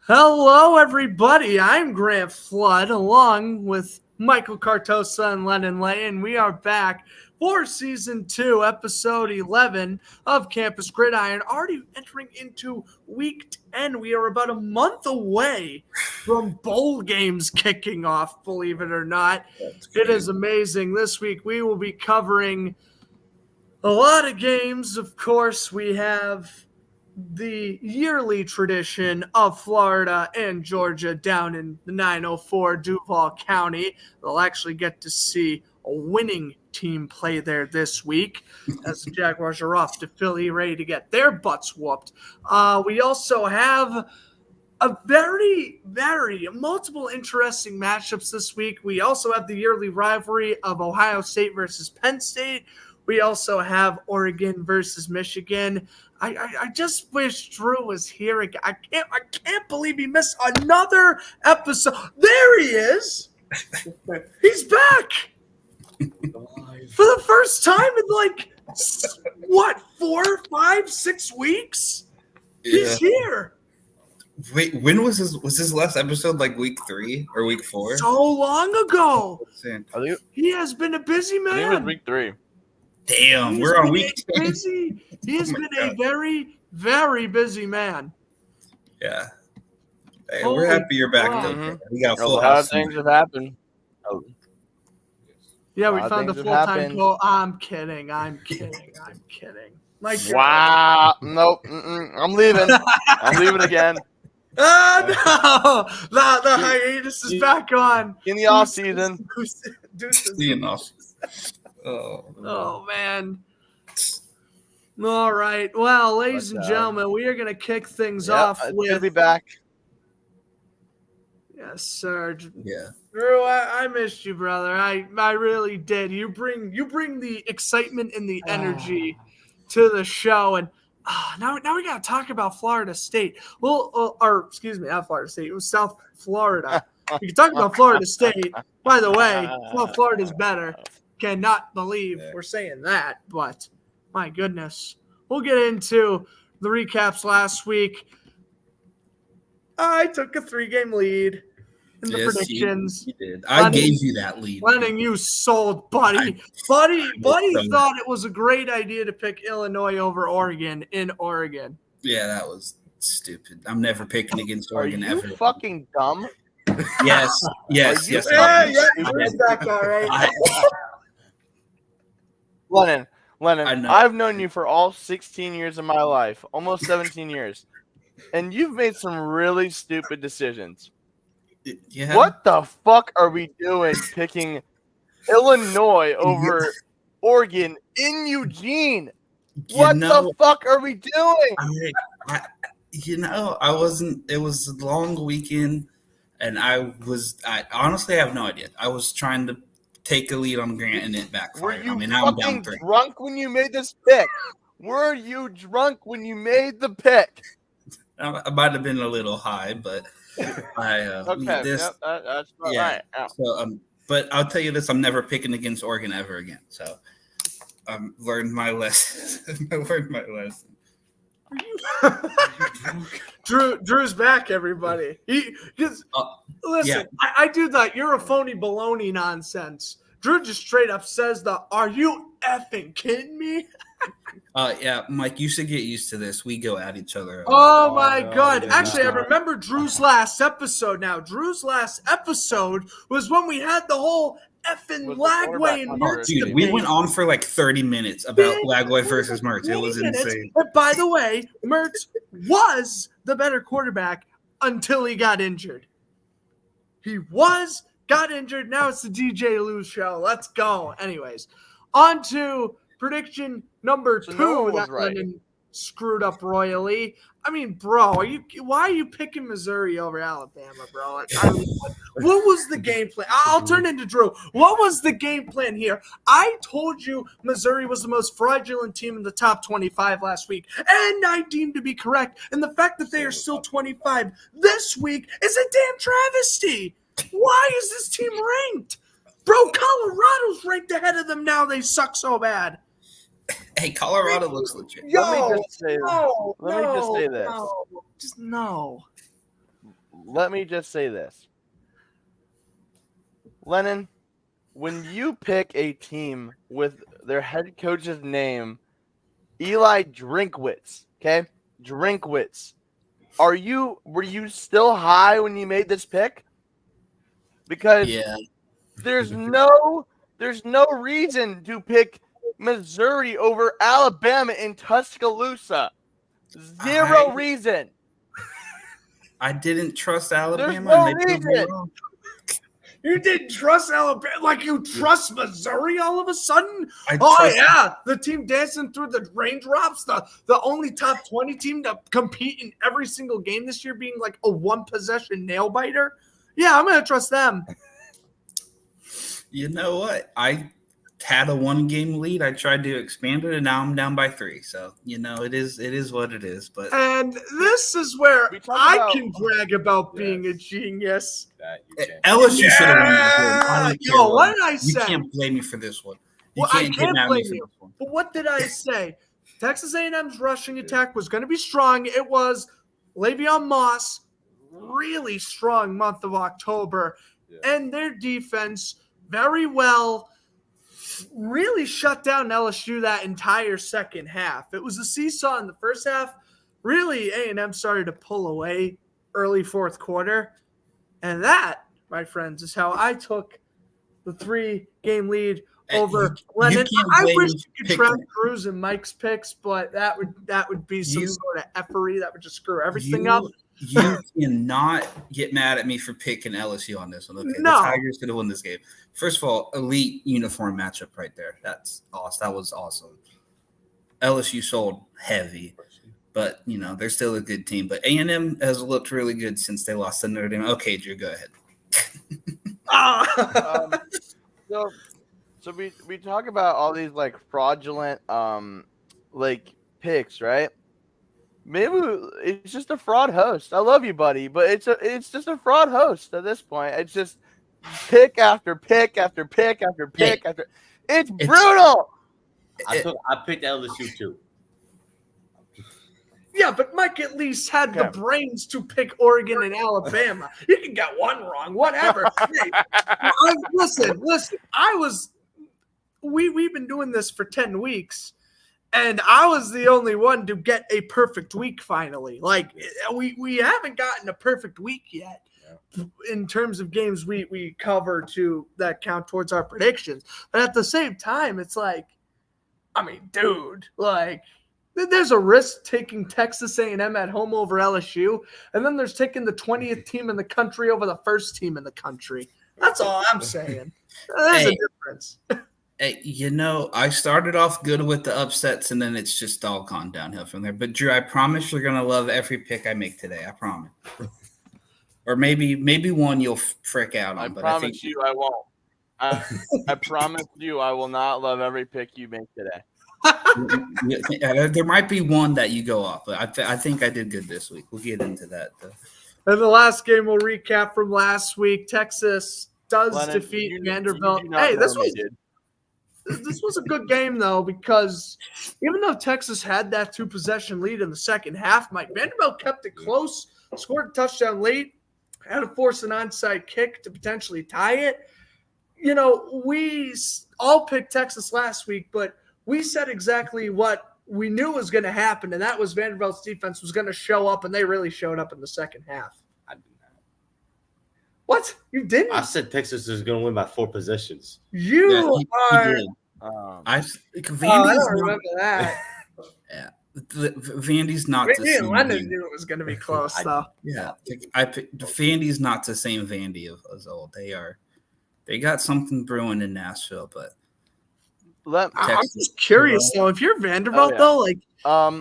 Hello, everybody. I'm Grant Flood, along with Michael Cartosa and Lennon Layton. We are back for Season 2, Episode 11 of Campus Gridiron, already entering into Week 10. We are about a month away from bowl games kicking off, believe it or not. It is amazing. This week, we will be covering a lot of games. Of course, we have the yearly tradition of Florida and Georgia down in the 904 Duval County. They'll actually get to see a winning team play there this week as the Jaguars are off to Philly ready to get their butts whooped. We also have a very multiple interesting matchups this week. We also have the yearly rivalry of Ohio State versus Penn State. We also have Oregon versus Michigan. I just wish Drew was here. I can't believe he missed another episode. There he is. He's back for the first time in 4, 5, 6 weeks? Yeah. He's here. Wait, when was his last episode? Like week 3 or week 4? So long ago. He has been a busy man. I think it was week 3. Damn, we're on week 10. He has been a very, very busy man. Yeah. Hey, we're happy you're back. Mm-hmm. We got a lot of things have happened. Yeah, we found a full-time goal. I'm kidding. Wow. Nope. I'm leaving. I'm leaving again. Oh, no. The hiatus is back on. In the off-season. Oh, man. All right. Well, ladies and gentlemen, we are going to kick things off with... I'll be back. Yes, sir. Yeah. Drew, I missed you, brother. I really did. You bring the excitement and the energy to the show. And now we got to talk about Florida State. Well, or excuse me, not Florida State. It was South Florida. We can talk about Florida State. By the way, South Florida's better. Cannot believe we're saying that, but my goodness. We'll get into the recaps last week. I took a 3-game lead in the predictions. You did. I gave you that lead. Lennon, you sold, buddy. Buddy thought it was a great idea to pick Illinois over Oregon in Oregon. Yeah, that was stupid. I'm never picking against Oregon ever. Are you fucking dumb? Yes. Yeah, where's that guy, right? Lennon, I've known you for all 16 years of my life, almost 17 years, and you've made some really stupid decisions. Yeah. What the fuck are we doing picking Illinois over Oregon in Eugene? What the fuck are we doing? I wasn't. It was a long weekend, and I honestly have no idea. I was trying to take a lead on Grant and it backfired. Were you now I'm down 3. Drunk when you made this pick? Were you drunk when you made the pick? I might have been a little high, but okay. That's right. Yeah. So, but I'll tell you this: I'm never picking against Oregon ever again. So, learned my lesson. I learned my lesson. Drew's back, everybody. Listen, I do that. You're a phony baloney nonsense. Drew just straight up says are you effing kidding me? Yeah, Mike, you should get used to this. We go at each other. Oh my God. Actually, I remember Drew's last episode now. Drew's last episode was when we had the whole effing Lagway and Mertz debate. Dude, we went on for like 30 minutes about Lagway versus Mertz. It was insane. But by the way, Mertz was the better quarterback until he got injured. Got injured. Now it's the DJ Lou show. Let's go. Anyways, on to prediction number 2 that Lennon screwed up royally. I mean, bro, why are you picking Missouri over Alabama, bro? What was the game plan? I'll turn into Drew. What was the game plan here? I told you Missouri was the most fraudulent team in the top 25 last week, and I deemed to be correct. And the fact that they are still 25 this week is a damn travesty. Why is this team ranked? Bro, Colorado's ranked ahead of them now. They suck so bad. Hey, Colorado looks legit. Let me just say that. No. let me just say this. Lennon, when you pick a team with their head coach's name, Eli Drinkwitz, okay? Drinkwitz. Were you still high when you made this pick? Because there's no reason to pick Missouri over Alabama in Tuscaloosa. Zero reason. I didn't trust Alabama. There's no reason. You didn't trust Alabama like you trust Missouri all of a sudden? The team dancing through the raindrops, the only top 20 team to compete in every single game this year being like a one-possession nail-biter. Yeah, I'm going to trust them. You know what? I had a 1-game lead. I tried to expand it, and now I'm down by 3. So, it is what it is. And this is where I can brag about being a genius. LSU should have won this game. What did I say? You can't blame me for this one. I can't blame you. But what did I say? Texas A&M's rushing attack was going to be strong. It was. Le'Veon Moss, really strong month of October. Yeah. And their defense, very well, really shut down LSU that entire second half. It was a seesaw in the first half. Really, A&M started to pull away early fourth quarter. And that, my friends, is how I took the 3-game lead over Lennon. I wish you could track Cruz and Mike's picks, but that would be some sort of effery that would just screw everything up. You cannot get mad at me for picking LSU on this one. Okay, no. The Tigers could have won this game. First of all, elite uniform matchup right there. That's awesome. That was awesome. LSU sold heavy, but they're still a good team. But A&M has looked really good since they lost to Notre Dame. Okay, Drew, go ahead. So we talk about all these like fraudulent picks, right? Maybe it's just a fraud host. I love you, buddy, but it's just a fraud host at this point. It's just pick after pick after pick after pick after. It's brutal. I picked LSU too. Yeah, but Mike at least had the brains to pick Oregon and Alabama. You can get one wrong, whatever. Listen. We've been doing this for 10 weeks. And I was the only one to get a perfect week finally. Like, we haven't gotten a perfect week yet in terms of games we cover to that count towards our predictions. But at the same time, it's like, dude, like, there's a risk taking Texas A&M at home over LSU, and then there's taking the 20th team in the country over the first team in the country. That's all I'm saying. There's a difference. Hey, I started off good with the upsets, and then it's just all gone downhill from there. But, Drew, I promise you're going to love every pick I make today. I promise. Or maybe one you'll freak out on. I promise you I won't. I promise you I will not love every pick you make today. There might be one that you go off, but I think I did good this week. We'll get into that, though. And the last game we'll recap from last week. Texas does defeat Vanderbilt. Hey, this was a good game, though, because even though Texas had that 2-possession lead in the second half, Mike Vanderbilt kept it close, scored a touchdown late, had to force an onside kick to potentially tie it. We all picked Texas last week, but we said exactly what we knew was going to happen, and that was Vanderbilt's defense was going to show up, and they really showed up in the second half. I did not. What? You didn't? I said Texas is going to win by 4 possessions. You are. He did. I don't remember that. Yeah. Vandy's not the same. Lennon knew it was going to be close, though. Vandy's not the same Vandy as old. They got something brewing in Nashville, but I'm just curious though. If you're Vanderbilt though,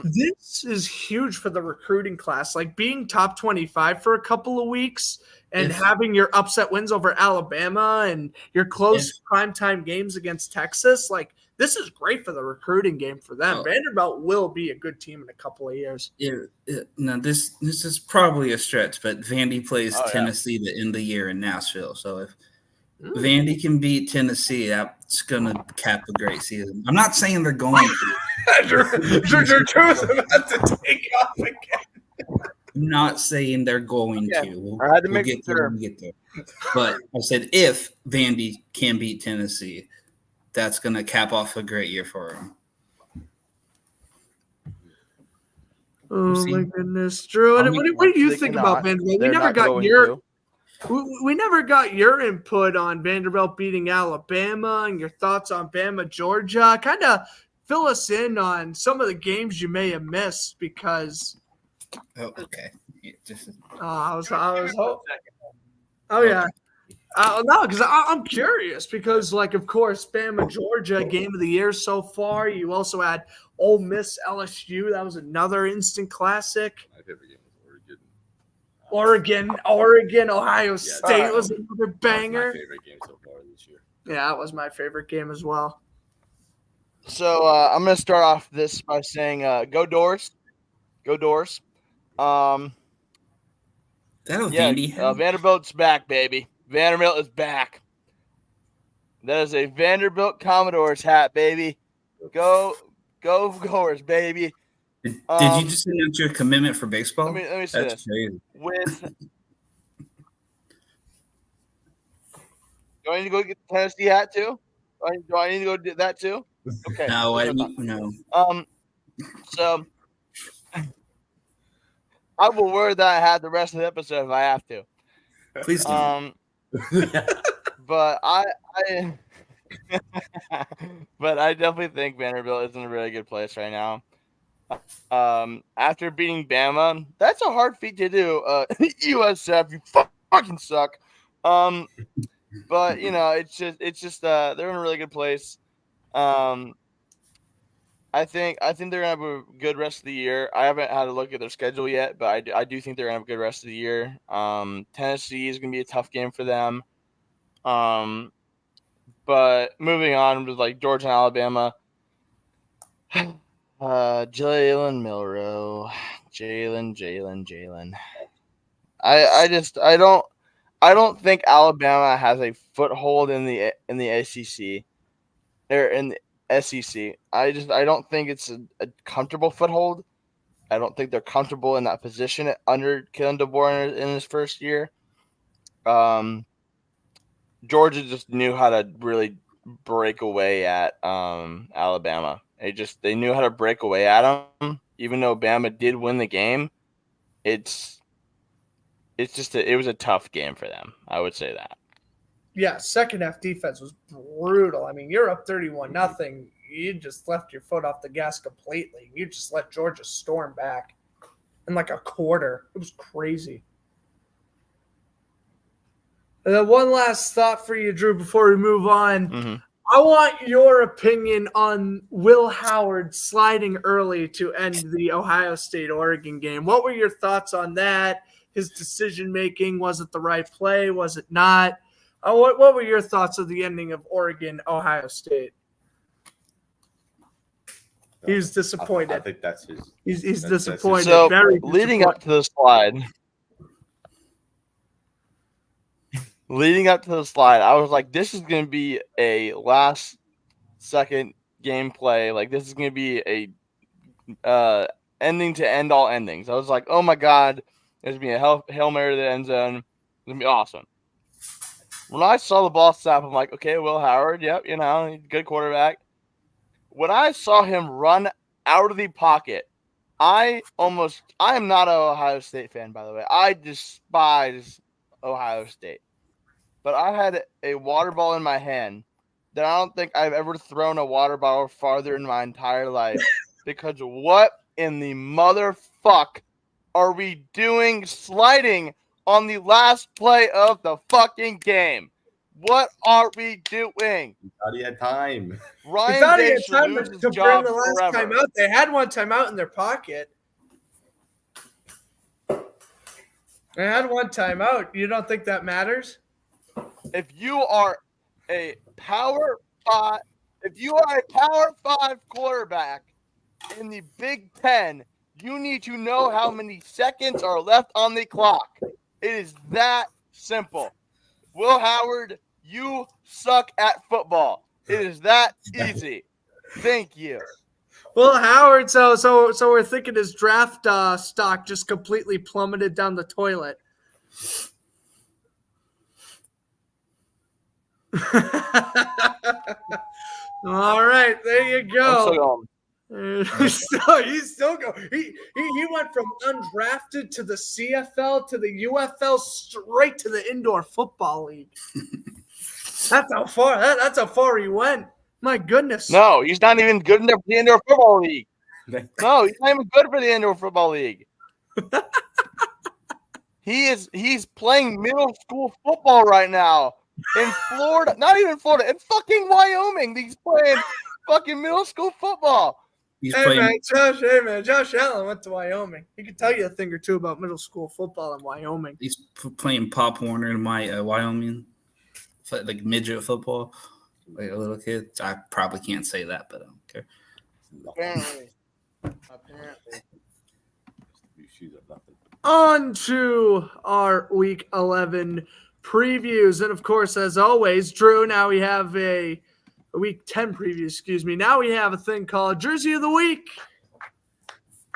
this is huge for the recruiting class. Like being top 25 for a couple of weeks and having your upset wins over Alabama and your close primetime games against Texas, like this is great for the recruiting game for them. Vanderbilt will be a good team in a couple of years. Now this is probably a stretch, but Vandy plays Tennessee to end the year in Nashville. So if Vandy can beat Tennessee, that's going to cap a great season. I'm not saying they're going to. Drew's about to take off again. I'm not saying they're going Okay. to. We'll, I had to we'll make get there sure. when we get there. But I said if Vandy can beat Tennessee, that's going to cap off a great year for them. Oh my goodness, Drew! I What, mean, what do you They think cannot. about Vanderbilt? They're not going to. We never got your input on Vanderbilt beating Alabama and your thoughts on Bama, Georgia. Kind of fill us in on some of the games you may have missed because. Oh, okay. Yeah, I was oh okay. yeah. No, because I'm curious because, like, of course, Bama, Georgia, game of the year so far. You also had Ole Miss, LSU. That was another instant classic. My favorite game was Oregon, Ohio State was another banger. my favorite game so far this year. Yeah, that was my favorite game as well. So I'm going to start off this by saying, "Go Doors, go Doors." Is that a Vandy hat? Vanderbilt's back, baby. Vanderbilt is back. That is a Vanderbilt Commodores hat, baby. Go Goers, baby. Did you just announce your commitment for baseball? Let me say That's this. crazy. Do I need to go get the Tennessee hat too? Do I need to go do that too? Okay. No, no. no. So I will wear that hat the rest of the episode if I have to. Please do. But I but I definitely think Vanderbilt is in a really good place right now. After beating Bama, that's a hard feat to do. USF, you fucking suck. But it's just they're in a really good place. I think they're gonna have a good rest of the year. I haven't had a look at their schedule yet, but I do think they're gonna have a good rest of the year. Tennessee is gonna be a tough game for them. But moving on with like Georgia and Alabama, Jalen Milroe, Jalen. I don't think Alabama has a foothold in the ACC or in the SEC. I don't think it's a comfortable foothold. I don't think they're comfortable in that position under Kellen DeBoer in his first year. Georgia just knew how to really break away at Alabama. They knew how to break away at them, even though Bama did win the game. It was a tough game for them. I would say that. Yeah, second half defense was brutal. I mean, you're up 31-0. You just left your foot off the gas completely. You just let Georgia storm back in like a quarter. It was crazy. And then one last thought for you, Drew, before we move on. Mm-hmm. I want your opinion on Will Howard sliding early to end the Ohio State-Oregon game. What were your thoughts on that? His decision-making, was it the right play? Was it not? What were your thoughts of the ending of Oregon-Ohio State? He was disappointed. I think that's his. He's disappointed. So very leading up to the slide, I was like, this is going to be a last-second gameplay. Like, this is going to be a ending to end all endings. I was like, oh, my God, there's going to be a Hail Mary to the end zone. It's going to be awesome. When I saw the ball snap, I'm like, okay, Will Howard, yep, good quarterback. When I saw him run out of the pocket, I am not an Ohio State fan, by the way. I despise Ohio State. But I had a water ball in my hand that I don't think I've ever thrown a water bottle farther in my entire life. Because what in the motherfuck are we doing sliding on the last play of the fucking game? What are we doing? He thought he had time. Ryan Day should lose his job forever. Timeout. They had one timeout in their pocket. They had one timeout. You don't think that matters? If you are a Power 5 quarterback in the Big Ten, you need to know how many seconds are left on the clock. It is that simple. Will Howard, you suck at football. It is that easy. Thank you. Well, Howard, so we're thinking his draft stock just completely plummeted down the toilet. All right, there you go. He's still going. He went from undrafted to the CFL to the UFL straight to the indoor football league. That's how far he went. My goodness. No, he's not even good enough for the indoor football league. No, he's not even good for the indoor football league. He's playing middle school football right now in Florida. Not even Florida, in fucking Wyoming. He's playing fucking middle school football. Man, Josh Allen went to Wyoming. He can tell you a thing or two about middle school football in Wyoming. He's playing Pop Warner in my Wyoming, like midget football, like a little kid. I probably can't say that, but I don't care. Apparently. On to our Week 11 previews. And, of course, as always, Drew, now we have a Week 10 preview, excuse me. Now we have a thing called Jersey of the Week.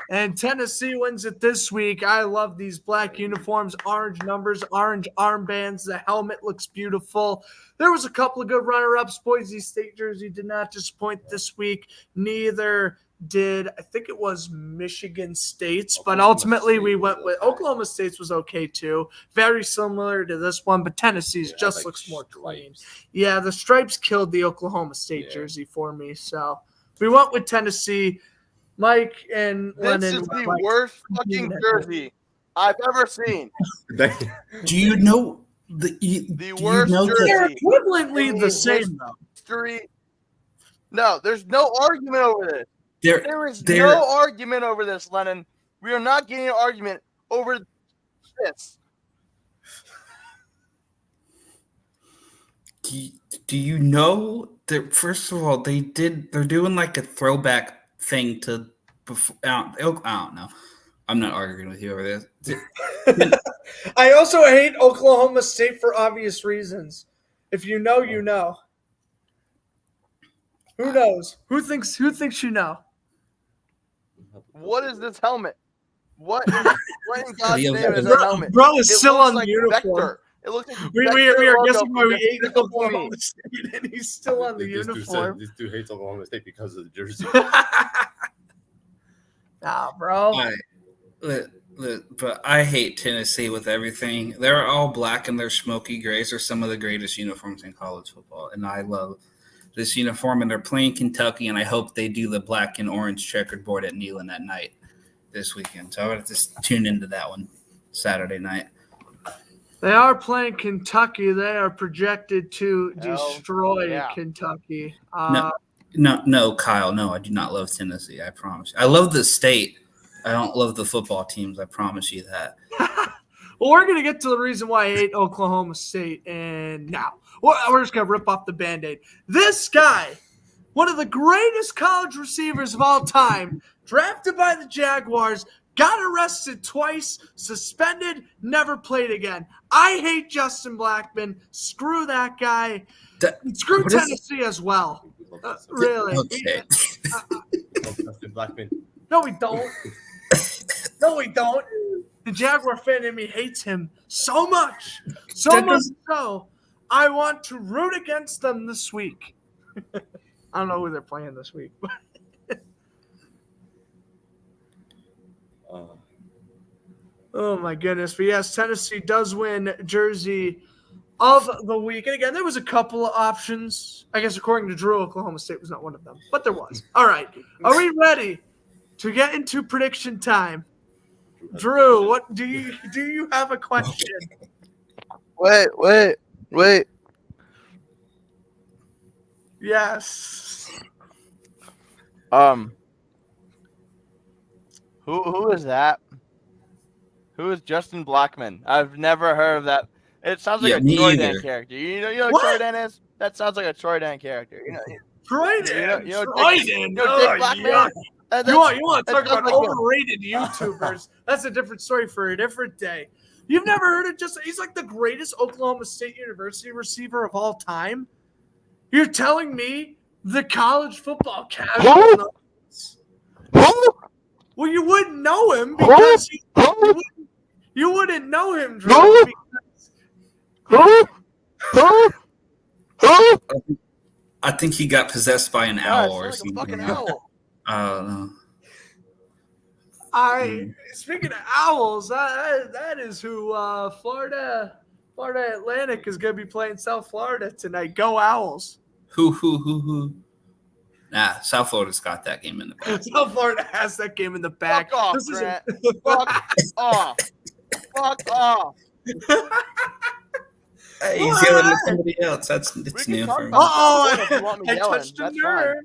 And Tennessee wins it this week. I love these black uniforms, orange numbers, orange armbands. The helmet looks beautiful. There was a couple of good runner-ups. Boise State jersey did not disappoint this week. Neither did, I think it was Michigan State's, but ultimately we went with Oklahoma State's was okay too. Very similar to this one, but Tennessee's just looks more clean. Yeah, the stripes killed the Oklahoma State jersey for me. So we went with Tennessee. Mike and Lennon. This is the worst fucking jersey I've ever seen. Do you know the worst jersey? They're equivalently the same though. No, there's no argument over this. There is no argument over this, Lennon. We are not getting an argument over this. Do you know that? First of all, they're doing like a throwback thing to before. I don't know. I'm not arguing with you over this. I also hate Oklahoma State for obvious reasons. If you know, you know. Who knows? Who thinks you know? What is this helmet? What in God's name is that helmet? Bro is still on the uniform. Vector. It looks like we are guessing why we hate Oklahoma State, and he's still on the uniform. This dude hates Oklahoma State because of the jersey. Nah, bro. But I hate Tennessee with everything. They're all black and they're smoky grays. They're some of the greatest uniforms in college football, and I love this uniform. And they're playing Kentucky, and I hope they do the black and orange checkered board at Neyland at night this weekend. So I would just tune into that one Saturday night. They are playing Kentucky. They are projected to destroy Kentucky. No, Kyle. No, I do not love Tennessee. I promise. I love the state. I don't love the football teams. I promise you that. Well, we're going to get to the reason why I hate Oklahoma State. And now we're just going to rip off the Band-Aid. This guy, one of the greatest college receivers of all time, drafted by the Jaguars, got arrested twice, suspended, never played again. I hate Justin Blackman. Screw that guy. Screw Tennessee as well. Really. Okay. Justin Blackman. No, we don't. No, we don't. The Jaguar fan in me hates him so much. So much so, I want to root against them this week. I don't know who they're playing this week. Oh, my goodness. But, yes, Tennessee does win Jersey of the week. And, again, there was a couple of options. I guess according to Drew, Oklahoma State was not one of them. But there was. All right. Are we ready to get into prediction time? Drew, what do you have a question? Wait. Yes. Who is that? Who is Justin Blackman? I've never heard of that. It sounds like a Troy Dan character. You know what Troy Dan is? That sounds like a Troy Dan character. Troy Dan. Troy Dan. Dick Blackman. You want to talk about overrated YouTubers? That's a different story for a different day. You've never heard of he's like the greatest Oklahoma State University receiver of all time? You're telling me the college football casual Well, you wouldn't know him because you wouldn't know him, Drew. I think he got possessed by an owl or Like a something. fucking owl. I don't know. Speaking of owls, that is who Florida Atlantic is going to be playing South Florida tonight. Go Owls! Who? Nah, South Florida's got that game in the bag. South Florida has that game in the bag. Fuck off, This is Grant. Fuck off. Fuck off. Hey, he's yelling at somebody else. It's We new can talk for him. about if you want me I yelling, touched a that's nerve.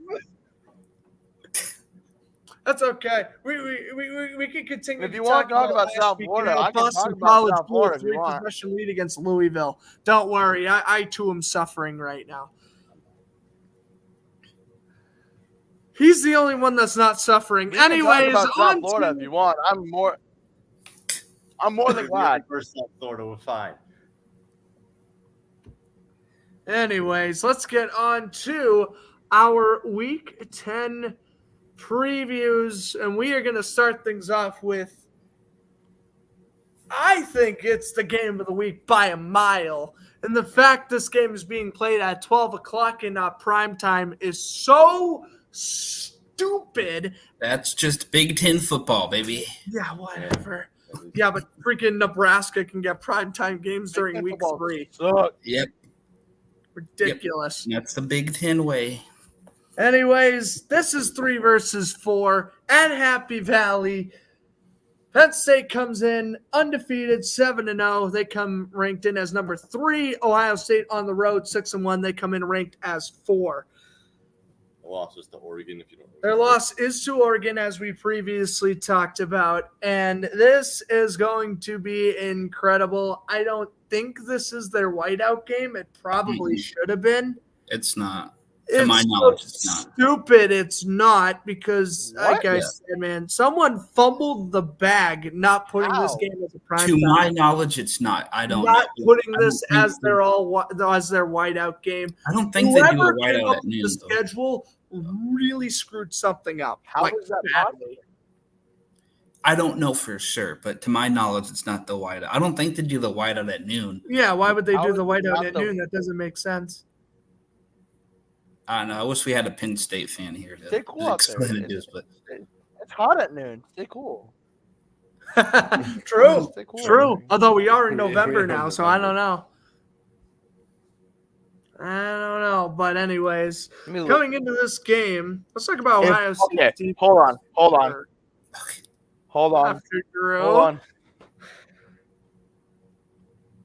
That's okay. We can continue. If you want to talk about last South weekend. Florida, I can Boston talk about College South blew a Florida if you want. three-possession lead against Louisville. Don't worry, I too am suffering right now. He's the only one that's not suffering. We can Anyways, talk about South on Florida to- if you want. I'm more than glad. First South Florida, we're fine. Anyways, let's get on to our Week 10 previews, and we are going to start things off with, I think it's the game of the week by a mile. And the fact this game is being played at 12 o'clock in prime time is so stupid. That's just Big Ten football, baby. Yeah, whatever. Yeah, but freaking Nebraska can get primetime games during week 3. Yep, Ridiculous. that's the Big Ten way. Anyways, this is 3 versus 4 at Happy Valley. Penn State comes in undefeated, 7-0. They come ranked in as number 3. Ohio State on the road, 6-1. They come in ranked as 4. Losses to Oregon, if you don't. Their loss is to Oregon, as we previously talked about, and this is going to be incredible. I don't think this is their whiteout game. It probably should have been. It's not. To my knowledge, it's not. Stupid. It's not because, like I Yeah. said, man, someone fumbled the bag, not putting this How? game as a prime To time. my knowledge, it's not. I don't Not know. putting I don't this think as their whiteout game. I don't think they do a Whoever came whiteout up at with noon, the though. schedule really screwed something up. How is that badly. I don't know for sure, but to my knowledge, it's not the whiteout. I don't think they do the whiteout at noon. Yeah, why would they How do is the it whiteout not at the- noon? That doesn't make sense. I don't know. I wish we had a Penn State fan here to Stay cool out there. explain this, but It's hot at noon. Stay cool. True. Stay cool. True. Although we are in November now, so I don't know. But anyways, Let me look. coming into this game, let's talk about Ohio State. Okay, team hold on. after Drew. Hold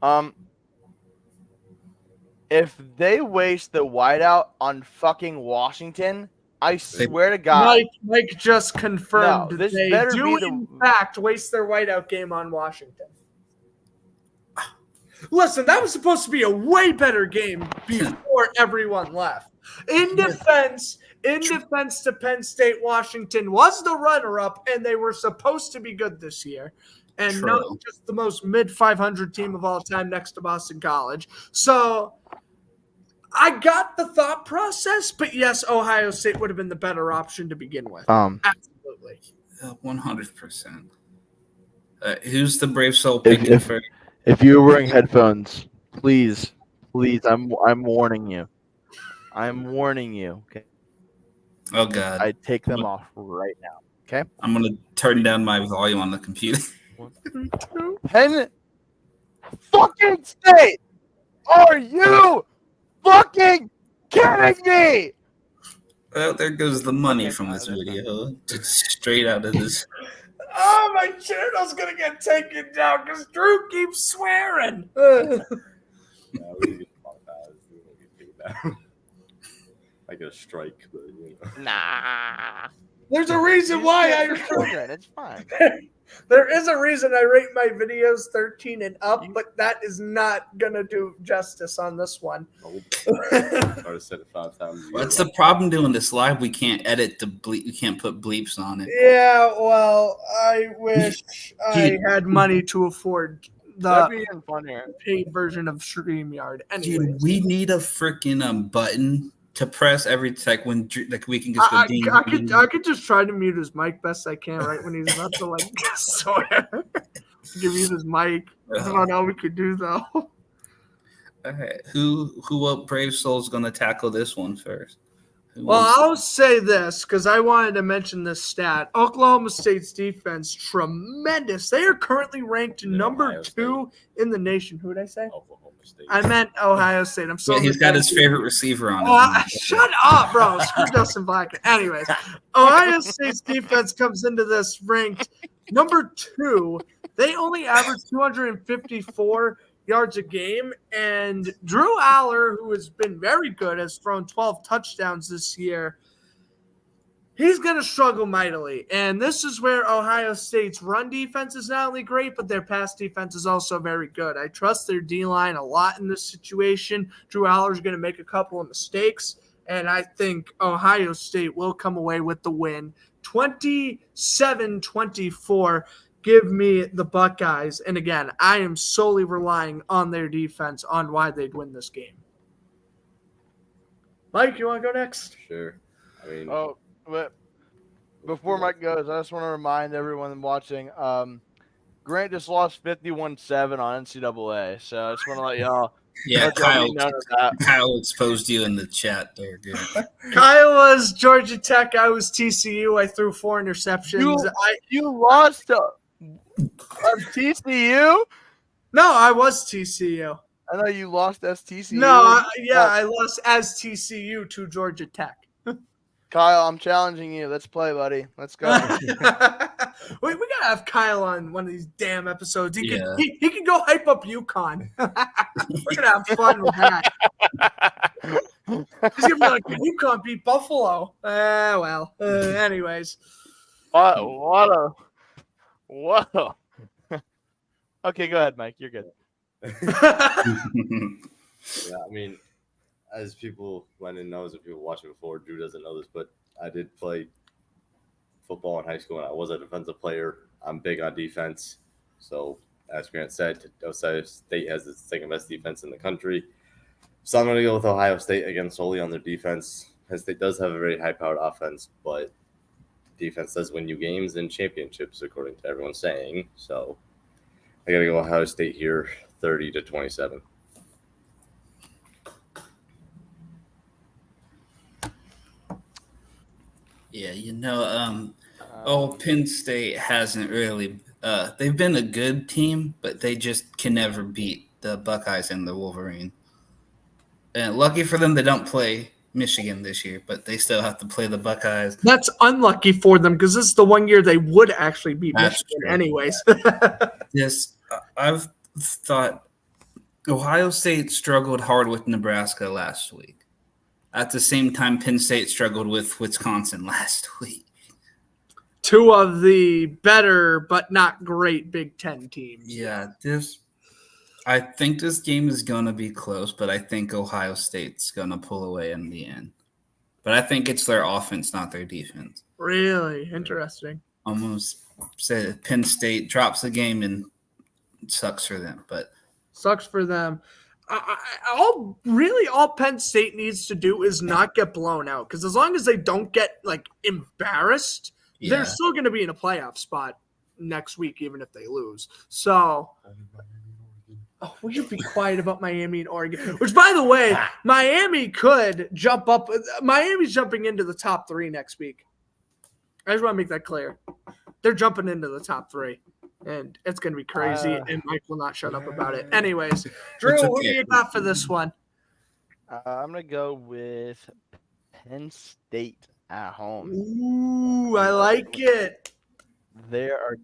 on. If they waste the whiteout on fucking Washington, I swear to God, Mike just confirmed No, this they better do be the- in fact waste their whiteout game on Washington. Listen, that was supposed to be a way better game before everyone left. In defense to Penn State, Washington was the runner-up, and they were supposed to be good this year. And True. not just the most mid-500 team of all time next to Boston College. So I got the thought process, but yes, Ohio State would have been the better option to begin with. Absolutely. 100%. Who's the brave soul picking for? if you're wearing headphones, please, I'm warning you. I'm warning you. Okay, Oh God, I take them off right now. Okay, I'm gonna turn down my volume on the computer. Penn fucking State, are you fucking kidding me? Well, there goes the money from this video. Just straight out of this. Oh, my channel's going to get taken down because Drew keeps swearing. Yeah, we get monetized. We won't get paid back. I get a strike, but you know. Nah. There's a reason why It's fine. There is a reason I rate my videos 13 and up, but that is not going to do justice on this one. Nope. I said it 5 times. What's the problem doing this live? We can't edit the bleep. We can't put bleeps on it. Yeah, well, I wish I had money to afford That'd the be even funnier. paid version of StreamYard. Dude, Anyways. we need a freaking button to press every when we can just go ding. I could just try to mute his mic best I can right when he's about to like swear. Give you his mic. I don't know how we could do though. All right, who Brave Soul's gonna tackle this one first? Well, I'll say this because I wanted to mention this stat. Oklahoma State's defense, tremendous. They are currently ranked number 2 in the nation. Who did I say? Oklahoma State. I meant Ohio State. I'm sorry. Yeah, he's got his favorite receiver on. Shut up, bro. Screw Dustin Black. Anyways, Ohio State's defense comes into this ranked number 2. They only average 254 yards a game, and Drew Aller, who has been very good, has thrown 12 touchdowns this year. He's going to struggle mightily, and this is where Ohio State's run defense is not only great, but their pass defense is also very good. I trust their D-line a lot in this situation. Drew Aller is going to make a couple of mistakes, and I think Ohio State will come away with the win. 27-24. Give me the Buckeyes. And again, I am solely relying on their defense on why they'd win this game. Mike, you want to go next? Sure. I mean, but before Mike goes, I just want to remind everyone watching, Grant just lost 51-7 on NCAA. So I just want to let y'all Kyle exposed you in the chat there, dude. Kyle was Georgia Tech. I was TCU. I threw 4 interceptions. You lost TCU? No, I was TCU. I know you lost STCU. No, I lost as TCU to Georgia Tech. Kyle, I'm challenging you. Let's play, buddy. Let's go. we gotta have Kyle on one of these damn episodes. He can go hype up UConn. We're gonna have fun with that. He's gonna be like, UConn beat Buffalo. Anyways. What a. Okay, go ahead, Mike. You're good. Yeah, I mean, as people Lennon knows, and people watching before, Drew doesn't know this, but I did play football in high school, and I was a defensive player. I'm big on defense. So, as Grant said, Ohio State has the second best defense in the country. So I'm going to go with Ohio State again solely on their defense. Ohio State does have a very high-powered offense, but defense does win you games and championships, according to everyone saying. So I got to go Ohio State here, 30-27. Yeah, Penn State hasn't really they've been a good team, but they just can never beat the Buckeyes and the Wolverine. And lucky for them, they don't play Michigan this year, but they still have to play the Buckeyes. That's unlucky for them because this is the one year they would actually beat Michigan anyways. Yes, I've thought Ohio State struggled hard with Nebraska last week. At the same time, Penn State struggled with Wisconsin last week. 2 of the better but not great Big Ten teams. Yeah, I think this game is going to be close, but I think Ohio State's going to pull away in the end. But I think it's their offense, not their defense. Really? Interesting. Almost said Penn State drops the game and it sucks for them. But sucks for them. All Penn State needs to do is not get blown out, because as long as they don't get embarrassed, they're still going to be in a playoff spot next week, even if they lose. So, will you be quiet about Miami and Oregon? Which, by the way, Miami could jump up. Miami's jumping into the top 3 next week. I just want to make that clear. They're jumping into the top 3. And it's going to be crazy, and Mike will not shut up about it. Anyways, Drew, who do you got for this one? I'm going to go with Penn State at home. Ooh, I like it. They're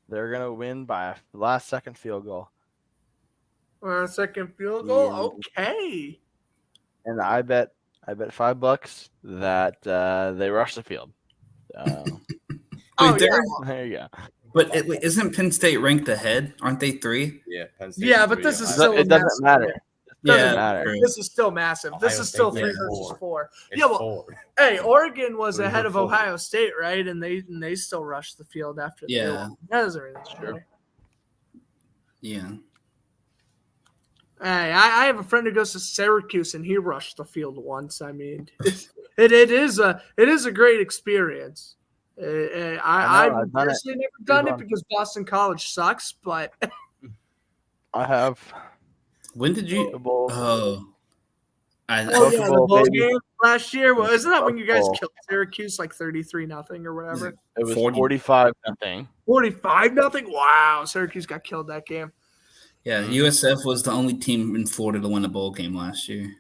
going to win by a last-second field goal. Second field goal? Okay. And I bet $5 that they rush the field. There you go. But isn't Penn State ranked ahead? Aren't they 3? Yeah, Penn State. Yeah, but this is still it doesn't matter. Doesn't matter. This is still massive. This is still 3 versus 4. Yeah, well, hey, Oregon was ahead of Ohio State, right? And they still rushed the field after. That doesn't really matter. Yeah. Hey, I have a friend who goes to Syracuse, and he rushed the field once. I mean, it is a great experience. I've done it. personally never done it fun. because Boston College sucks, but I have. When did The you? Bulls. Oh, the Buckeye bowl baby. game last year. Well, isn't that when you guys Buckeye. killed Syracuse like 33-0 or whatever? It was 40. 45-0. 45-0. Wow, Syracuse got killed that game. Yeah, USF was the only team in Florida to win a bowl game last year.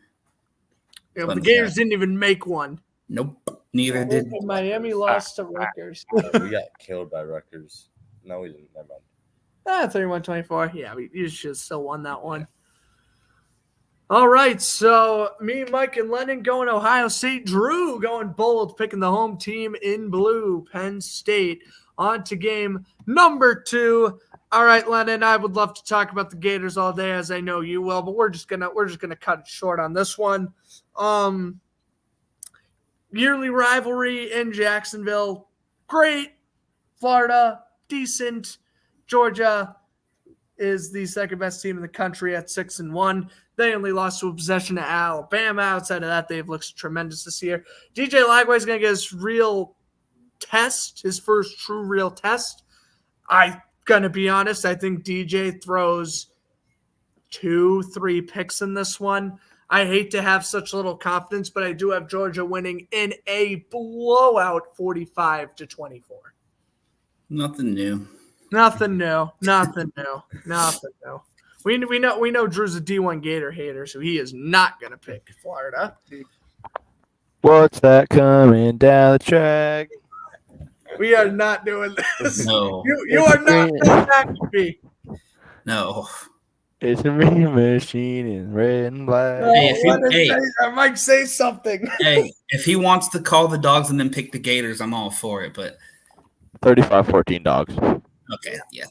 Yeah, Fun the Gators fact. didn't even make one. Nope, neither did. Miami lost to Rutgers. We got killed by Rutgers. No, we didn't. Never mind. 31-24. Yeah, you should have still won that one. All right, so me, Mike, and Lennon going Ohio State. Drew going bold, picking the home team in blue, Penn State. On to game number 2. All right, Lennon, I would love to talk about the Gators all day, as I know you will, but we're just gonna cut it short on this one. Yearly rivalry in Jacksonville, great. Florida, decent. Georgia is the second best team in the country at 6-1. They only lost to a possession to Alabama. Outside of that, they've looked tremendous this year. DJ Lagway is going to get his real test, his first true real test. I'm going to be honest. I think DJ throws 2-3 picks in this one. I hate to have such little confidence, but I do have Georgia winning in a blowout 45-24. Nothing new. Nothing new. We know Drew's a D1 Gator hater, so he is not going to pick Florida. What's that coming down the track? We are not doing this. No, You are not doing that to me. no. It's a ring machine in red and black. No, Hey, if you- let him hey. say, Mike, say something. Hey, if he wants to call the dogs and then pick the Gators, I'm all for it. But 35-14 dogs. okay, yeah.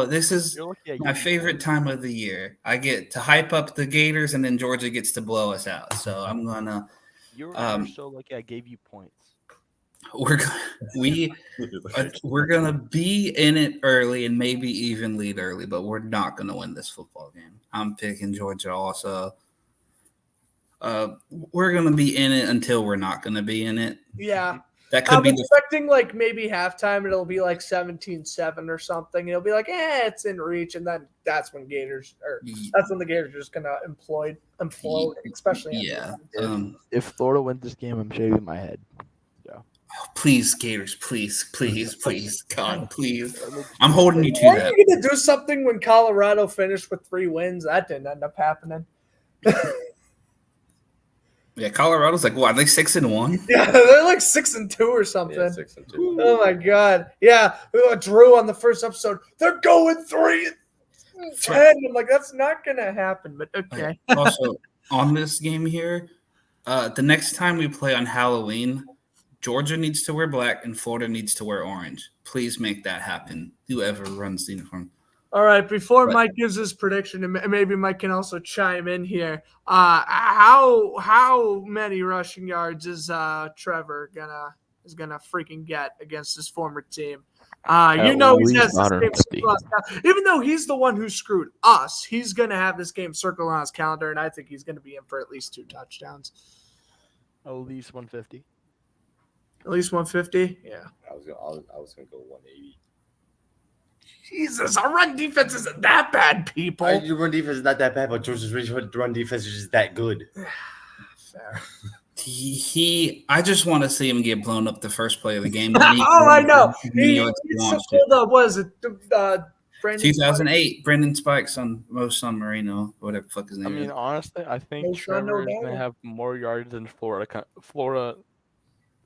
This is my favorite time of the year. I get to hype up the Gators, and then Georgia gets to blow us out. So I'm gonna. You're so lucky I gave you points. We're gonna be in it early and maybe even lead early, but we're not gonna win this football game. I'm picking Georgia also. We're gonna be in it until we're not gonna be in it. Yeah. That could I'm be expecting like maybe halftime it'll be like 17-7 or something. It'll be like, it's in reach, and then that's when the Gators are just gonna implode, especially. yeah. If Florida wins this game, I'm shaving my head. Please, Gators, please, God, please. I'm holding you to Weren't that. you gonna do something when Colorado finished with 3 wins? That didn't end up happening. Yeah, Colorado's like, what, are they 6-1? Yeah, they're like 6-2 or something. Yeah, 6-2. Oh my god. Yeah, Drew on the first episode. They're going 3-10. I'm like, that's not gonna happen. But okay. Also, on this game here, the next time we play on Halloween, Georgia needs to wear black and Florida needs to wear orange. Please make that happen. Whoever runs the uniform. All right. Before Mike gives his prediction, and maybe Mike can also chime in here. How many rushing yards is Trevor gonna freaking get against his former team? He has this game circled on his calendar. Even though he's the one who screwed us, he's gonna have this game circled on his calendar, and I think he's gonna be in for at least 2 touchdowns. At least 150. At least 150? Yeah. I was gonna go 180. Jesus, our run defense isn't that bad, people. Your run defense is not that bad, but Georgia's run defense is just that good. Fair. I just want to see him get blown up the first play of the game. I know. He's so pulled up. What is it? Brandon 2008, Brendan Spikes on Mo San Marino, whatever the fuck his name is. I mean, honestly, I think Trevor is going to have more yards than Florida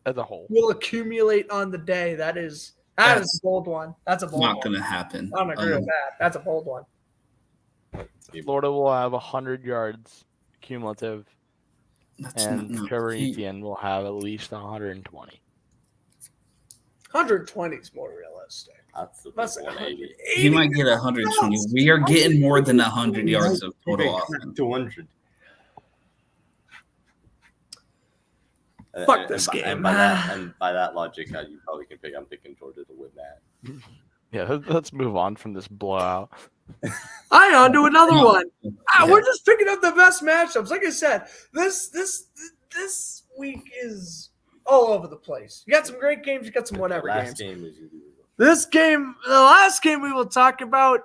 as a whole. Will accumulate on the day. That is a bold one. That's a bold one. Not going to happen. I don't agree with that. That's a bold one. Florida will have 100 yards cumulative, Trevor Etienne will have at least 120. 120 is more realistic. That's 180. He might get 120. We are getting more than 100 yards of total offense. 200. Fuck this game. And by that logic, you probably can pick. I'm picking Georgia to win that. Yeah, let's move on from this blowout. On to another one. Yeah. We're just picking up the best matchups. Like I said, this week is all over the place. You got some great games. You got some whatever Last games. game is usually The last game we will talk about,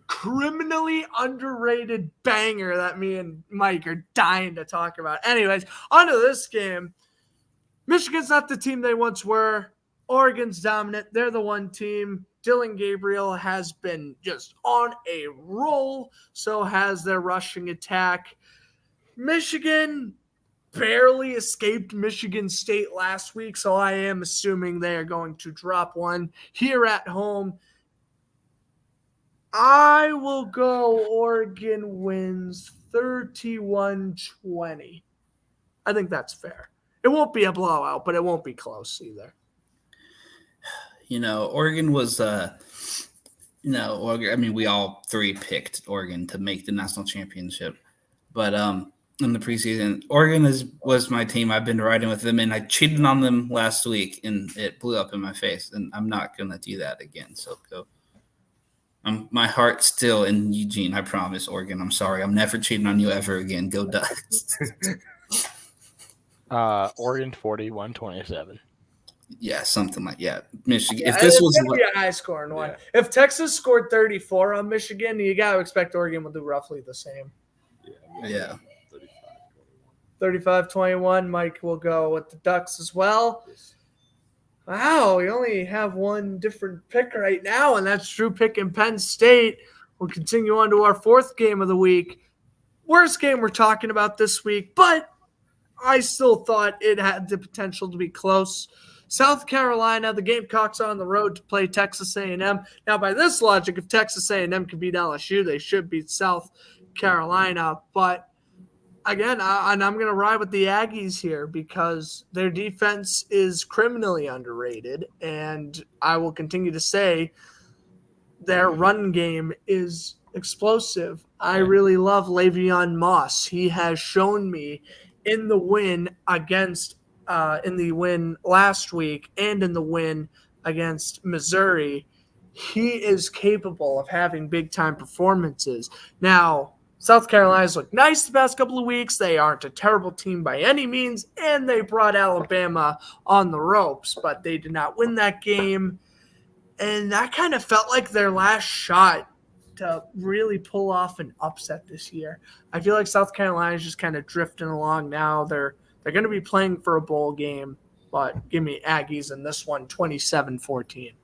criminally underrated banger that me and Mike are dying to talk about. Anyways, on to this game. Michigan's not the team they once were. Oregon's dominant. They're the one team. Dylan Gabriel has been just on a roll. So has their rushing attack. Michigan barely escaped Michigan State last week, so I am assuming they are going to drop one here at home. I will go Oregon wins 31-20. I think that's fair. It won't be a blowout, but it won't be close either. Oregon was, Oregon. I mean, we all three picked Oregon to make the national championship, but in the preseason, Oregon was my team. I've been riding with them, and I cheated on them last week, and it blew up in my face. And I'm not gonna do that again. So go. My heart's still in Eugene. I promise, Oregon. I'm sorry. I'm never cheating on you ever again. Go Ducks. Oregon 41-27. Yeah, something like Michigan. Yeah, if this was gonna be a high scoring one. Yeah. If Texas scored 34 on Michigan, you gotta expect Oregon will do roughly the same. Yeah. 35-21. Mike will go with the Ducks as well. Wow, we only have one different pick right now, and that's Drew picking Penn State. We'll continue on to our fourth game of the week. Worst game we're talking about this week, but I still thought it had the potential to be close. South Carolina, the Gamecocks are on the road to play Texas A&M. Now, by this logic, if Texas A&M can beat LSU, they should beat South Carolina. But again, I'm going to ride with the Aggies here because their defense is criminally underrated, and I will continue to say their run game is explosive. I really love Le'Veon Moss. He has shown me in the win last week and in the win against Missouri, he is capable of having big-time performances. Now, South Carolina's looked nice the past couple of weeks. They aren't a terrible team by any means, and they brought Alabama on the ropes, but they did not win that game. And that kind of felt like their last shot to really pull off an upset this year. I feel like South Carolina is just kind of drifting along now. They're going to be playing for a bowl game, but give me Aggies in this one, 27-14.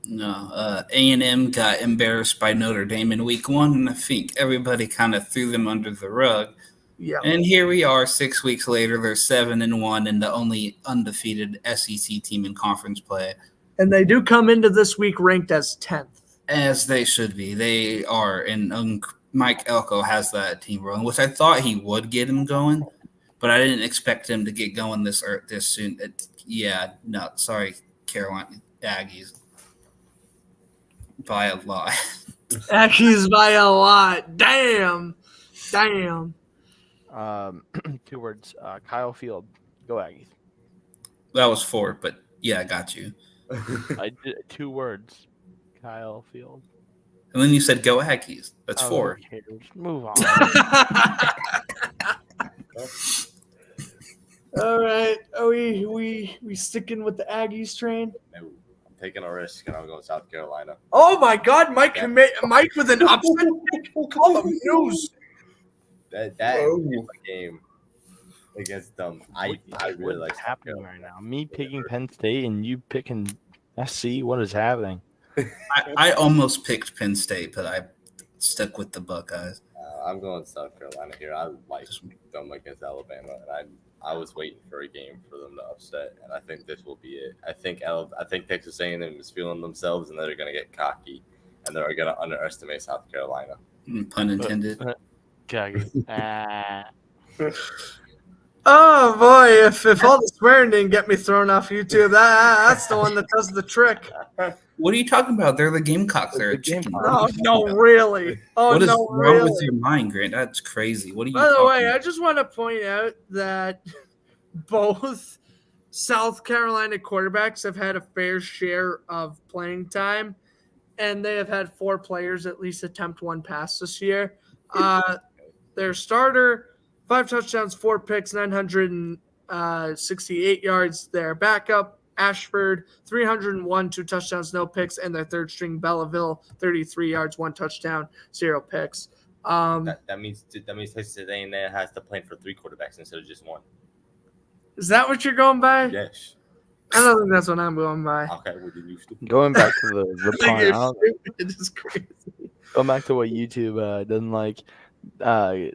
No, A&M got embarrassed by Notre Dame in week 1, and I think everybody kind of threw them under the rug. Yeah. And here we are 6 weeks later. They're 7-1 and the only undefeated SEC team in conference play. And they do come into this week ranked as 10th. As they should be. They are. And Mike Elko has that team rolling, which I thought he would get him going, but I didn't expect him to get going this soon. Sorry, Carolina Aggies. By a lot. Aggies by a lot. Damn. 2 words. Kyle Field. Go Aggies. That was 4, but yeah, I got you. I did 2 words. Kyle Field. And then you said go Aggies. That's 4. Okay, move on. All right. Are we sticking with the Aggies train? No, I'm taking a risk, and I'm going South Carolina. Oh my God, Mike with an upset. Call the news. That game against them, I really What's like happening right now? Me picking Penn State and you picking SC. What is happening? I almost picked Penn State, but I stuck with the Buckeyes. I'm going South Carolina here. I like them against Alabama, and I was waiting for a game for them to upset, and I think this will be it. I think Texas A&M is feeling themselves, and they're going to get cocky, and they're going to underestimate South Carolina. Pun intended. Oh boy, if all the swearing didn't get me thrown off YouTube, that's the one that does the trick. What are you talking about? They're the Gamecocks. They're a chicken. Oh no, really? Oh What is no, wrong really? with your mind, Grant? That's crazy. What are you By the talking way, about? I just want to point out that both South Carolina quarterbacks have had a fair share of playing time, and they have had 4 players at least attempt 1 pass this year. Their starter, 5 touchdowns, 4 picks, 968 yards. Their backup, Ashford, 301, 2 touchdowns, no picks, and their third string, Belleville, 33 yards, 1 touchdown, 0 picks. That means Texas A&M has to plan for 3 quarterbacks instead of just 1. Is that what you're going by? Yes. I don't think that's what I'm going by. Okay, well, then you stupid. Going back to the I think punt, you're I don't- stupid. It's crazy. going back to what YouTube doesn't like. My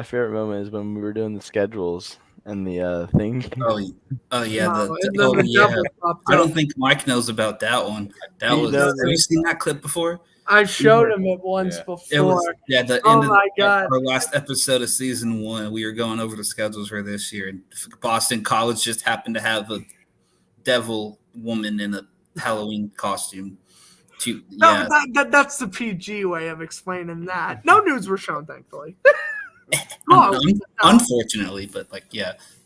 favorite moment is when we were doing the schedules and the thing. Oh yeah, No, and then the double popped I don't up. think Mike knows about that one. That He was. knows Have you it. seen that clip before? I showed him it once Yeah. before. It was the Oh end of my God. our last episode of season 1. We were going over the schedules for this year, and Boston College just happened to have a devil woman in a Halloween costume. No, that's the PG way of explaining that. No nudes were shown, thankfully. Unfortunately, but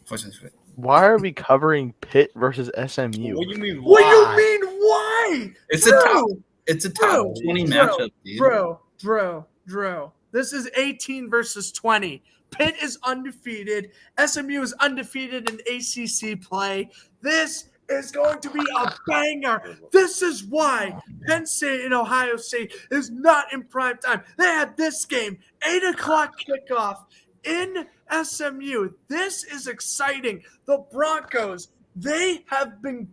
fortunately. Why are we covering Pitt versus SMU? What do you mean? What do you why? mean? Why? It's a top Drew, 20 matchup, dude. Drew. This is 18 versus 20. Pitt is undefeated. SMU is undefeated in ACC play. This is going to be a banger. This is why Penn State and Ohio State is not in prime time. They had this game, 8 o'clock kickoff in SMU. This is exciting. The Broncos, they have been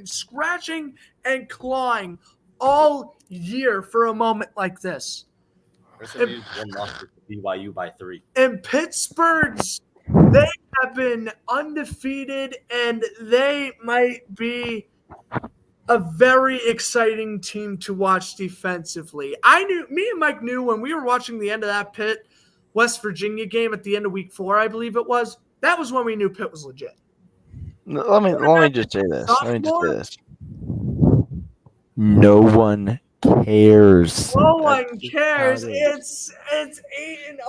scratching and clawing all year for a moment like this. SMU's 1 loss to BYU by 3. And Pittsburgh's, they have been undefeated, and they might be a very exciting team to watch defensively. Me and Mike knew when we were watching the end of that Pitt West Virginia game at the end of week 4, I believe it was. That was when we knew Pitt was legit. Let me just say this. No one cares. No one That's cares. how it It's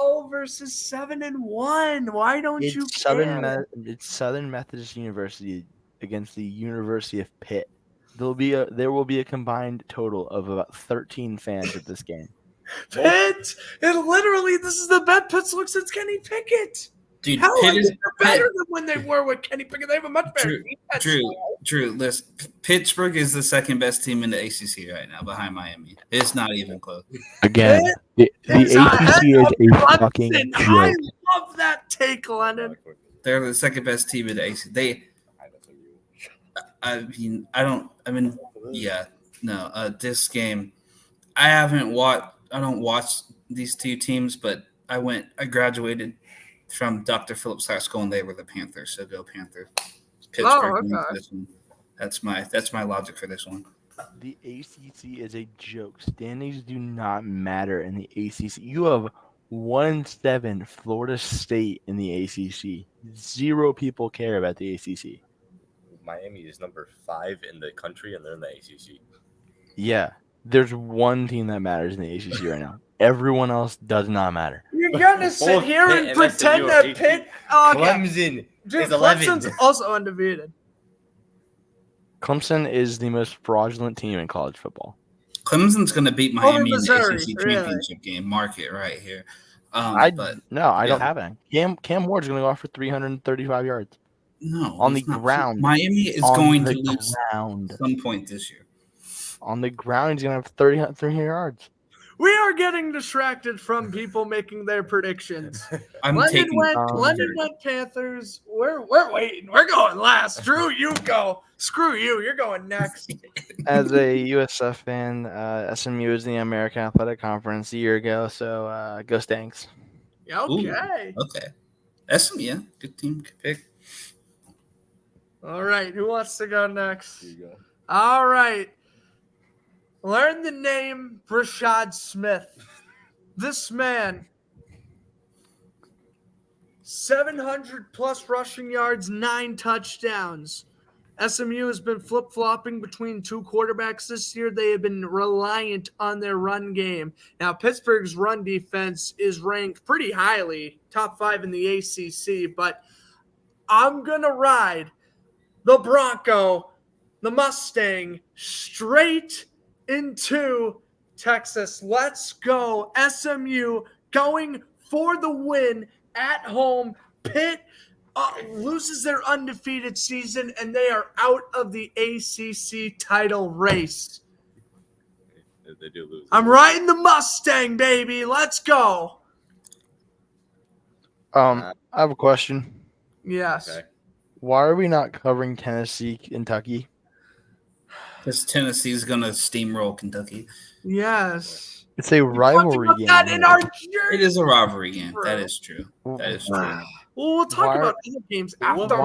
8-0 versus 7-1. Why don't you It's care? It's Southern Methodist University against the University of Pitt. There will be a combined total of about 13 fans at this game. Pitt, and literally, this is the best Pitt looks since Kenny Pickett. Dude, Hell, Pitt is they're better than when they were with Kenny Pickett. They have a much better defense. Drew, listen, Pittsburgh is the second best team in the ACC right now behind Miami. It's not even close. Again, the It's ACC is a Clemson. fucking I joke. love that take, Lennon. They're the second best team in the ACC. This game, I don't watch these two teams, but I graduated from Dr. Phillips High School, and they were the Panthers, so go Panthers. Pittsburgh wins this one. That's my logic for this one. The ACC is a joke. Standings do not matter in the ACC. You have 1-7 Florida State in the ACC. 0 people care about the ACC. Miami is number 5 in the country, and they're in the ACC. Yeah, there's one team that matters in the ACC right now. Everyone else does not matter. You're gonna sit Both here Pitt and and pretend SMU that are Pitt. Oh, okay. Clemson Dude, is 11. Clemson's also undefeated. Clemson is the most fraudulent team in college football. Clemson's going to beat Miami in the Missouri, ACC really. championship game. Mark it right here. I but don't have it. Cam Ward's going to go off for 335 yards no, on the he's not. ground. Miami is On going the to lose ground. at some point this year. On the ground, he's going to have 300 yards. We are getting distracted from people making their predictions. I'm London taking went Panthers. We're waiting. We're going last. Drew, you go. Screw you. You're going next. As a USF fan, SMU is the American Athletic Conference a year ago, so go Stanks. Okay. Okay. SMU, good team, good pick. All right. Who wants to go next? Here you go. All right. Learn the name Brashad Smith. This man, 700 plus rushing yards, 9 touchdowns. SMU has been flip-flopping between 2 quarterbacks this year. They have been reliant on their run game. Now, Pittsburgh's run defense is ranked pretty highly, top 5 in the ACC, but I'm going to ride the Bronco, the Mustang, straight into Texas. Let's go. SMU going for the win at home. Pitt loses their undefeated season, and they are out of the ACC title race. If they do lose, I'm riding the Mustang, baby. Let's go. I have a question. Yes. okay. Why are we not covering Tennessee, Kentucky? Because Tennessee's going to steamroll Kentucky. Yes. It's a rivalry Talked game. about that in our It jersey. is a rivalry game. That is true. That is true. Well, we'll talk Why- about other games after.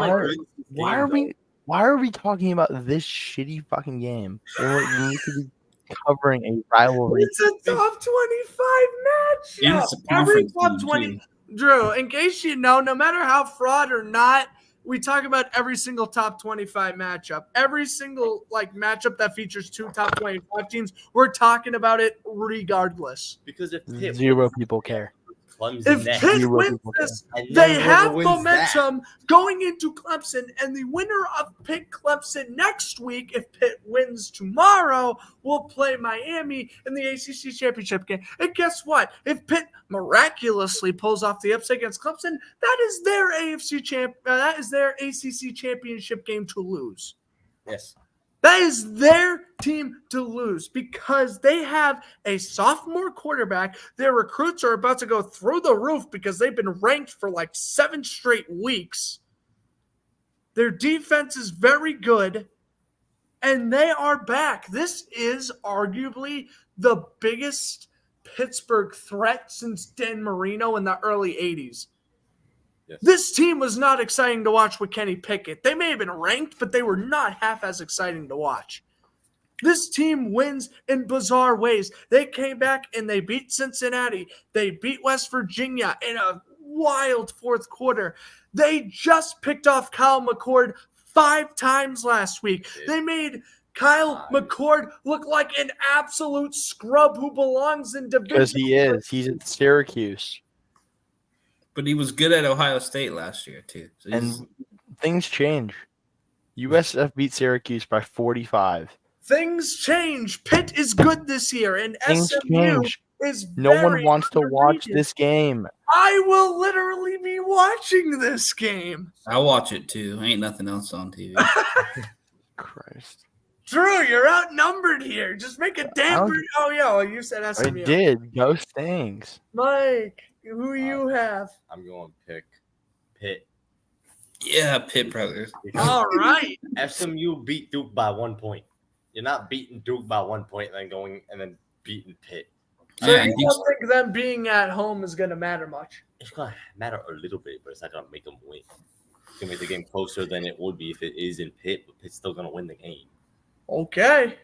Why are we talking about this shitty fucking game when we could be covering a rivalry? It's a top 25 match. And it's a Every conference top game, 20. too. Drew, in case you know, no matter how fraud or not, we talk about every single top 25 matchup. Every single matchup that features two top 25 teams, we're talking about it regardless. Because if Pitt Zero people care. Clemson If next, Pitt Zero wins people care. this, and they then have whoever wins that- momentum going into Clemson, and the winner of Pitt Clemson next week, if Pitt wins tomorrow, will play Miami in the ACC championship game. And guess what? If Pitt miraculously pulls off the upset against Clemson, that is their that is their ACC championship game to lose. Yes. That is their team to lose because they have a sophomore quarterback. Their recruits are about to go through the roof because they've been ranked for 7 straight weeks. Their defense is very good, and they are back. This is arguably the biggest Pittsburgh threat since Dan Marino in the early 80s. Yes. This team was not exciting to watch with Kenny Pickett. They may have been ranked, but they were not half as exciting to watch. This team wins in bizarre ways. They came back and they beat Cincinnati. They beat West Virginia in a wild fourth quarter. They just picked off Kyle McCord 5 times last week. They made Kyle McCord look like an absolute scrub who belongs in division. Because he is. He's at Syracuse. But he was good at Ohio State last year, too. So And things change. USF beat Syracuse by 45. Things change. Pitt is good this year, and Things SMU change. is No one very wants to watch underrated. this game. I will literally be watching this game. I'll watch it, too. Ain't nothing else on TV. Christ. Drew, you're outnumbered here. Just make a damn. Oh, yeah. Well, you said I SMU. did. Go Stings. Mike, who you have? I'm going to pick Pitt. Yeah, Pitt brothers. All right. SMU beat Duke by 1 point. You're not beating Duke by 1 point and then beating Pitt. So Yeah, you and don't think them being at home is going to matter much? It's going to matter a little bit, but it's not going to make them win. It's going to make the game closer than it would be if it is in Pitt, but Pitt's still going to win the game. Okay.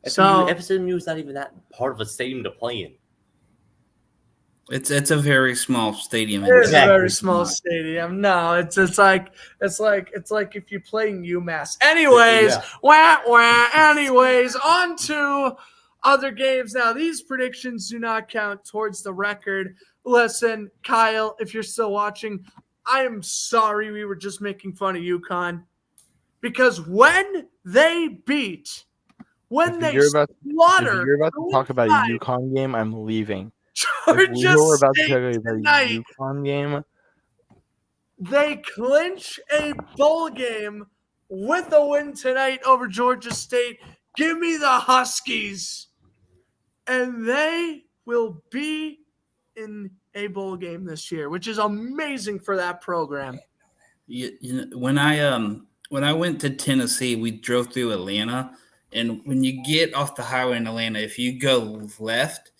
So SMU is not even that part of a stadium to play in. It's a very small stadium. it is a Exactly. very small stadium. No, it's like if you play in UMass. Anyways, Yeah. wah. Anyways, on to other games. Now, these predictions do not count towards the record. Listen, Kyle, if you're still watching, I am sorry we were just making fun of UConn. Because when they If you're about slaughter to talk about a UConn game, I'm leaving. Georgia If you're about to State talk about tonight, a UConn game, they clinch a bowl game with a win tonight over Georgia State. Give me the Huskies. And they will be in a bowl game this year, which is amazing for that program. You know, when I went to Tennessee, we drove through Atlanta, and when you get off the highway in Atlanta, if you go left,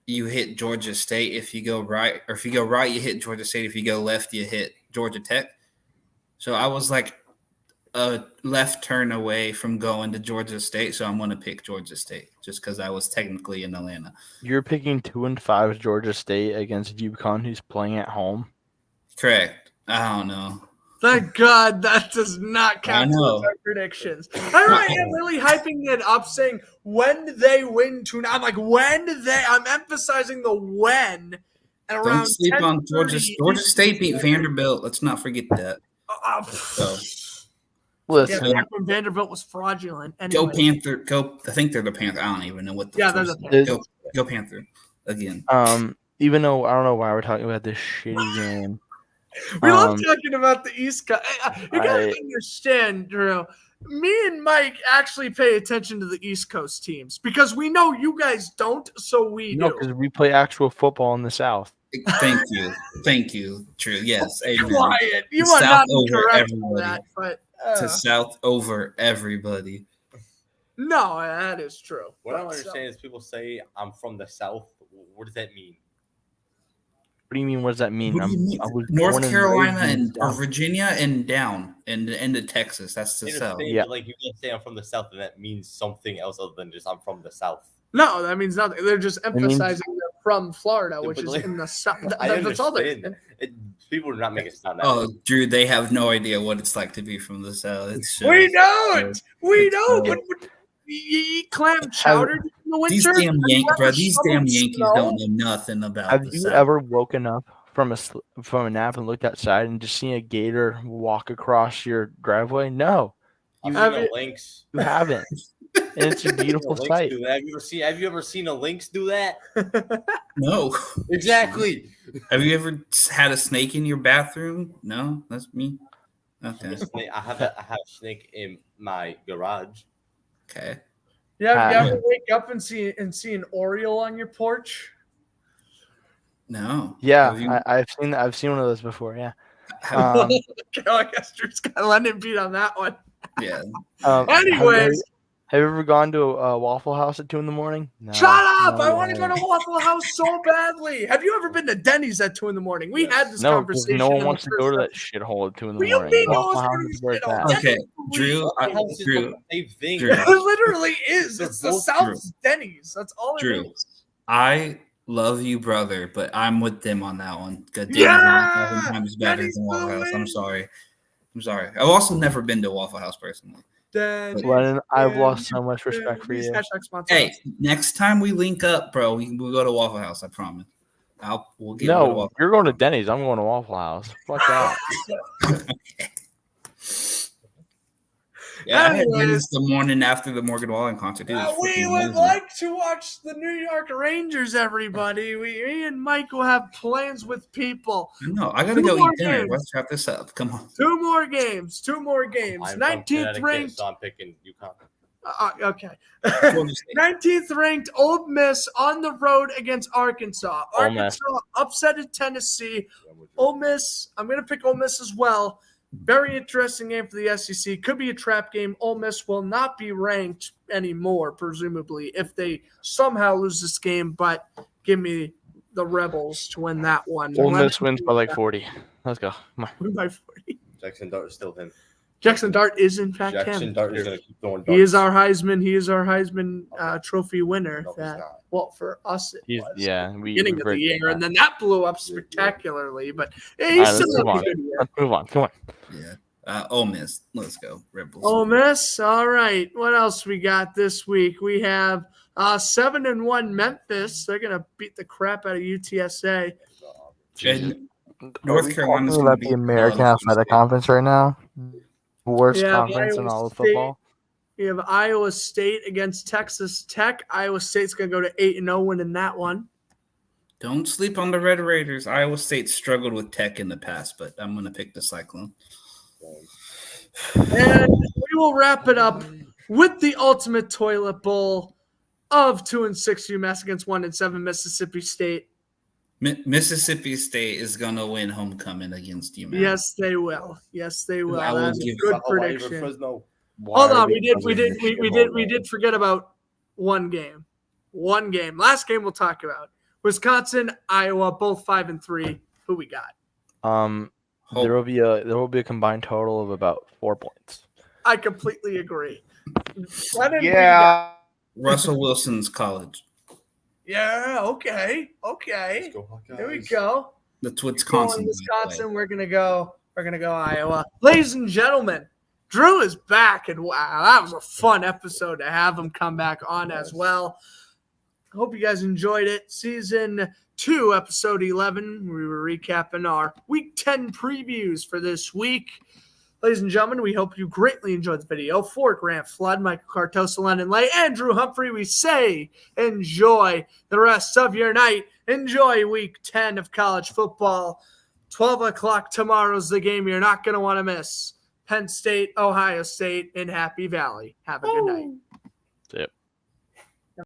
you hit Georgia State. If you go right, you hit Georgia State. If you go left, you hit Georgia Tech. So I was like a left turn away from going to Georgia State, so I'm going to pick Georgia State just because I was technically in Atlanta. you're picking 2-5 Georgia State against UConn, who's playing at home. Correct. I don't know. Thank God that does not count I know. towards our predictions. I am really hyping it up, saying when they win tonight. I'm like, I'm emphasizing the when. At around Don't sleep on Georgia. 10:30 Georgia State beat Vanderbilt. Let's not forget that. So Listen, back when Vanderbilt was fraudulent. Go Anyway. Panther. Go. I think they're the Panther. I don't even know what the Yeah, they're first. the Panthers. Go Panther again. even though I don't know why we're talking about this shitty game. We love talking about the East Coast. You gotta I- understand, Drew. Me and Mike actually pay attention to the East Coast teams because we know you guys don't, so we No, do. because we play actual football in the South. Thank you. True. Yes. Amen. Quiet. You To are not South over incorrect on everybody. that, but To South over everybody. no, that is true. What I don't But, understand is people say I'm from the South. What does that mean? What do you mean? What does that mean? What do you mean? I was North born and Carolina raised in and the or South. Virginia and down and into Texas. That's the I South. understand, Yeah. but, like, you can't say I'm from the South, and that means something else other than just I'm from the South. no, that means nothing. They're just means- emphasizing they're from Florida, Yeah, which but is like- in the South. I That's all they're understand. People are not making it sound that. Oh, Drew, they have no idea what it's like to be from the South. It's We just- know it. We It's know. so- But you eat clam chowder in the These winter. damn Yankees Snow? don't know nothing about Have the you South. ever woken up from a nap and looked outside and just seen a gator walk across your driveway? No, I've have seen you- a lynx. you haven't. And it's a beautiful Lynx sight. do that. Have you ever seen a lynx do that? No. Exactly. Have you ever had a snake in your bathroom? No, that's me. Okay. I have a snake in my garage. Okay. Yeah, you Uh, ever wake up and see an Oriole on your porch? No. Yeah, Have you- I've seen one of those before. Yeah. have- Um, Okay, I guess Drew's got London beat on that one. yeah. Anyways, have you ever gone to a Waffle House at 2 a.m? No, shut up! no, I want to no. go to Waffle House so badly. Have you ever been to Denny's at 2 a.m? We had this No, because conversation. no one in wants the to go to first that shithole at 2 What do you a.m. mean no Waffle one's House gonna is where it's shit on at. that? Okay. Drew, Waffle House is Drew, the same thing. Drew. It literally is. They're It's the both South's Denny's. That's all it Drew. is. I love you, brother, but I'm with them on that one. God damn, Yeah! 1,000 times better Denny's than Waffle House. going. I'm sorry. I've also never been to Waffle House personally. Denny's, Lennon, I've lost Denny's, so much respect for Denny's. you. Hashtag sponsor Hey, us. next time we link up, bro, we'll go to Waffle House. I promise. We'll get we'll go to No, Waffle you're going to Denny's. I'm going to Waffle House. Fuck that. Yeah, I had Anyways. Denny's the morning after the Morgan Wallen concert. It was We freaking would amazing. like to watch the New York Rangers, everybody. Me and Mike will have plans with people. No, I gotta Two go more eat dinner. games. Let's wrap this up. Come on. Two more games. I'm from 19th Connecticut, ranked. so I'm picking UConn. Okay. Florida State. 19th ranked Old Miss on the road against Arkansas. Ole Miss. Arkansas upsetted Tennessee. Ole Miss, I'm going to pick Ole Miss as well. Very interesting game for the SEC. Could be a trap game. Ole Miss will not be ranked anymore, presumably, if they somehow lose this game. But give me the Rebels to win that one. Ole Miss wins by like 40. Let's go. Come on. Win by 40. Jackson Dart is still him. Jackson Dart is in fact Jackson him. Dart is going to keep throwing darts. He is our Heisman. He is our Heisman Trophy winner. No, he's That not. well for us it He's, was. yeah, we Beginning of the agreed year, with and that. then that blew up spectacularly. But he's All right, still let's move having a on. good year. Let's move on. Come on. Yeah. Ole Miss. Let's go. Rebels. Ole Miss. All right. What else we got this week? We have 7-1 Memphis. They're gonna beat the crap out of UTSA. And Are North we Carolina's talking gonna about beat the American Iowa Athletic State. Conference right now. Worst Yeah, conference in Iowa all of State. football. We have Iowa State against Texas Tech. Iowa State's gonna go to 8-0, winning that one. Don't sleep on the Red Raiders. Iowa State struggled with Tech in the past, but I'm gonna pick the Cyclone. And we will wrap it up with the ultimate toilet bowl of 2-6 UMass against 1-7 Mississippi State. Mississippi State is gonna win homecoming against UMass. Yes, they will. Yes, they will. I will That's a give good Hawaii prediction. Fresno. Hold on, we did forget about one game. One game. Last game we'll talk about. Wisconsin, Iowa, both 5-3. Who we got? Hope- There will be a combined total of about 4 points. I completely agree. Lennon, who you got? Russell Wilson's college. Yeah. Okay. Okay. Let's go Hawkeyes. Here we go. That's Going Wisconsin. Wisconsin. We're gonna go Iowa. Ladies and gentlemen, Drew is back, and wow, that was a fun episode to have him come back on as well. I hope you guys enjoyed it. Season 2, episode 11. We were recapping our Week 10 previews for this week. Ladies and gentlemen, we hope you greatly enjoyed the video. For Grant Flood, Michael Cartosa, Lennon Lay, and Drew Humphrey, we say enjoy the rest of your night. Enjoy Week 10 of college football. 12 o'clock tomorrow's the game you're not going to want to miss. Penn State, Ohio State in Happy Valley. Have a good night. Yep.